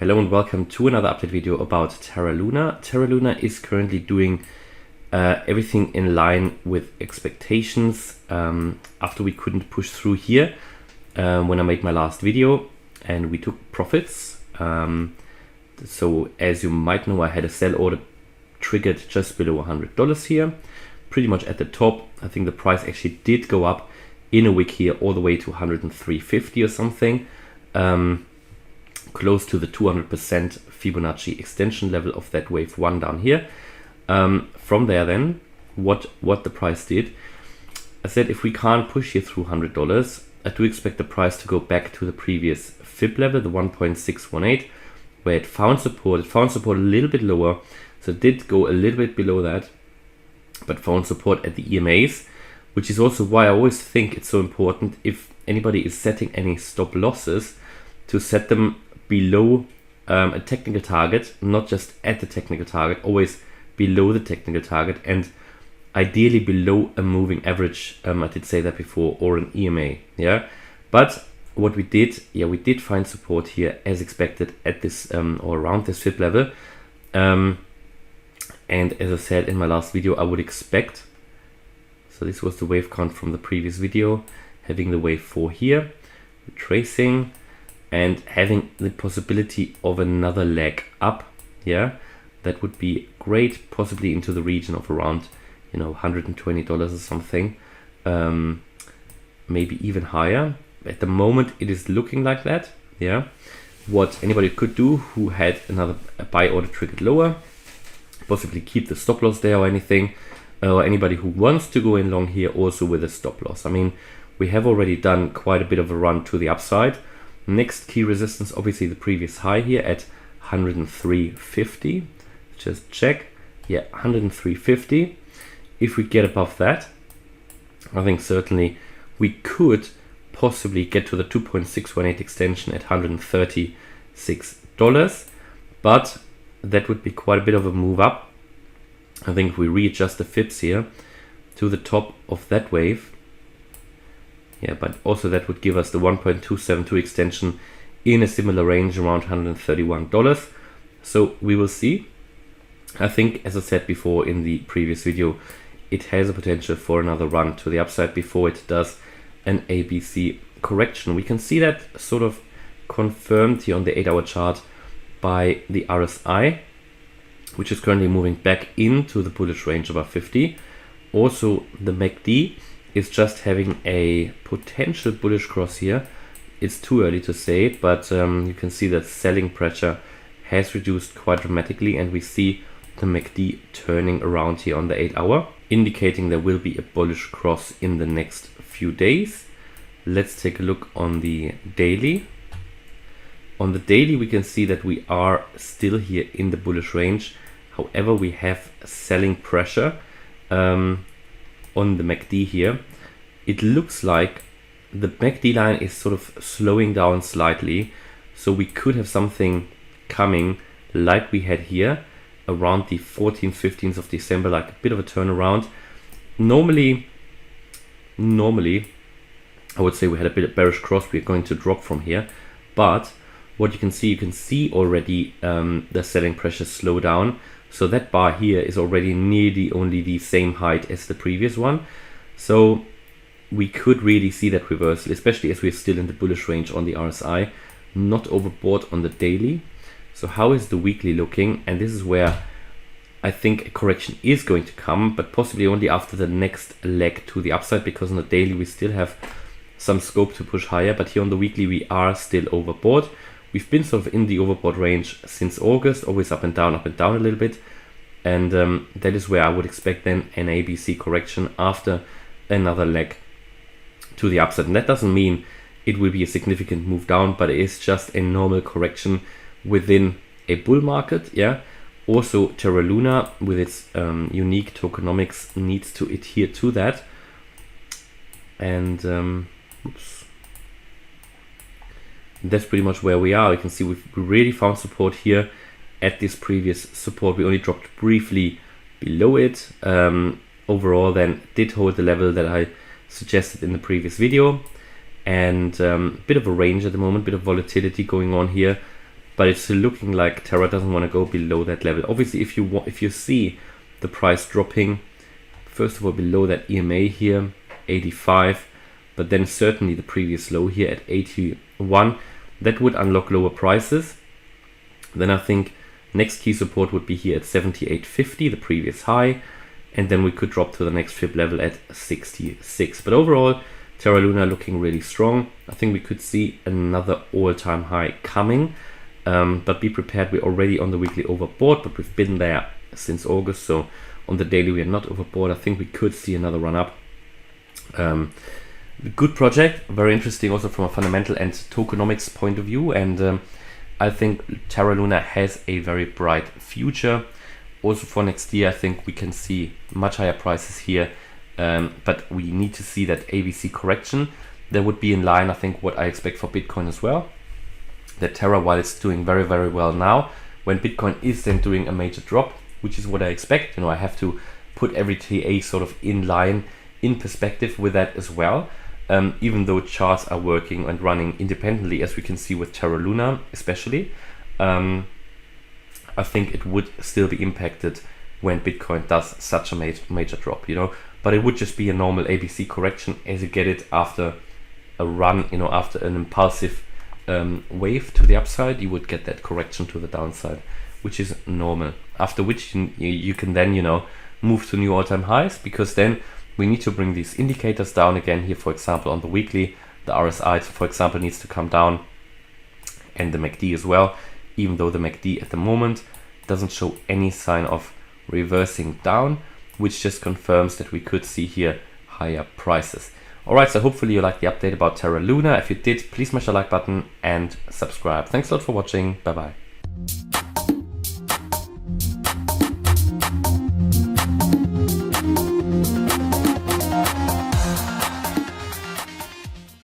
Hello and welcome to another update video about Terra Luna. Terra Luna is currently doing everything in line with expectations after we couldn't push through here when I made my last video and we took profits. So as you might know, I had a sell order triggered just below $100 here, pretty much at the top. I think the price actually did go up in a wick here all the way to 103.50 or something. Close to the 200% Fibonacci extension level of that wave one down here. From there then, what the price did, I said if we can't push here through $100, I do expect the price to go back to the previous Fib level, the 1.618, where it found support. It found support a little bit lower, so it did go a little bit below that, but found support at the EMAs, which is also why I always think it's so important if anybody is setting any stop losses to set them below a technical target, not just at the technical target, always below the technical target, and ideally below a moving average. I did say that before, or an EMA. Yeah, but what we did, we did find support here as expected at this or around this Fib level. And as I said in my last video, I would expect, so this was the wave count from the previous video, having the wave 4 here, retracing, and having the possibility of another leg up. That would be great, possibly into the region of around $120 or something, maybe even higher. At the moment it is looking like that. What anybody could do who had another buy order triggered lower, possibly keep the stop loss there or anything, or anybody who wants to go in long here also with a stop loss. I mean, we have already done quite a bit of a run to the upside. Next key resistance, obviously the previous high here at 103.50. Just check. 103.50. If we get above that, I think certainly we could possibly get to the 2.618 extension at $136, but that would be quite a bit of a move up. I think if we readjust the fibs here to the top of that wave, but also that would give us the 1.272 extension in a similar range around $131. So we will see. I think, as I said before in the previous video, it has a potential for another run to the upside before it does an ABC correction. We can see that sort of confirmed here on the 8-hour chart by the RSI, which is currently moving back into the bullish range above 50. Also, the MACD is just having a potential bullish cross here. It's too early to say, but you can see that selling pressure has reduced quite dramatically, and we see the MACD turning around here on the 8-hour, indicating there will be a bullish cross in the next few days. Let's take a look on the daily. On the daily, we can see that we are still here in the bullish range. However, we have selling pressure on the MACD here. It looks like the MACD line is sort of slowing down slightly, so we could have something coming like we had here around the 14th, 15th of December, like a bit of a turnaround. Normally I would say we had a bit of bearish cross. We're going to drop from here, but what you can see already the selling pressure slow down. So that bar here is already nearly only the same height as the previous one. So we could really see that reversal, especially as we're still in the bullish range on the RSI, not overbought on the daily. So how is the weekly looking? And this is where I think a correction is going to come, but possibly only after the next leg to the upside, because on the daily we still have some scope to push higher, but here on the weekly we are still overbought. We've been sort of in the overbought range since August, always up and down a little bit. And that is where I would expect then an ABC correction after another leg to the upside. And that doesn't mean it will be a significant move down, but it is just a normal correction within a bull market. Also, Terra Luna with its unique tokenomics needs to adhere to that. And that's pretty much where we are. You can see we really found support here at this previous support. We only dropped briefly below it. Overall then did hold the level that I suggested in the previous video, and bit of a range at the moment, bit of volatility going on here. but it's still looking like Terra doesn't want to go below that level. Obviously, if you see the price dropping, first of all below that EMA here, 85, but then certainly the previous low here at 81, that would unlock lower prices. Then I think next key support would be here at 78.50, the previous high, and then we could drop to the next fib level at 66. But overall, Terra Luna looking really strong. I think we could see another all-time high coming, but be prepared, we're already on the weekly overbought, but we've been there since August, so on the daily we are not overbought. I think we could see another run up. Good project, very interesting also from a fundamental and tokenomics point of view, and I think Terra Luna has a very bright future. Also for next year, I think we can see much higher prices here, but we need to see that ABC correction. That would be in line, I think, what I expect for Bitcoin as well. That Terra, while it's doing very, very well now, when Bitcoin is then doing a major drop, which is what I expect, I have to put every TA sort of in line, in perspective with that as well. Even though charts are working and running independently, as we can see with Terra Luna especially, I think it would still be impacted when Bitcoin does such a major drop, but it would just be a normal ABC correction as you get it after a run, after an impulsive wave to the upside, you would get that correction to the downside, which is normal, after which you can then move to new all-time highs, because then we need to bring these indicators down again here. For example, on the weekly, the RSI, for example, needs to come down, and the MACD as well, even though the MACD at the moment doesn't show any sign of reversing down, which just confirms that we could see here higher prices. Alright, so hopefully you liked the update about Terra Luna. If you did, please smash the like button and subscribe. Thanks a lot for watching. Bye bye.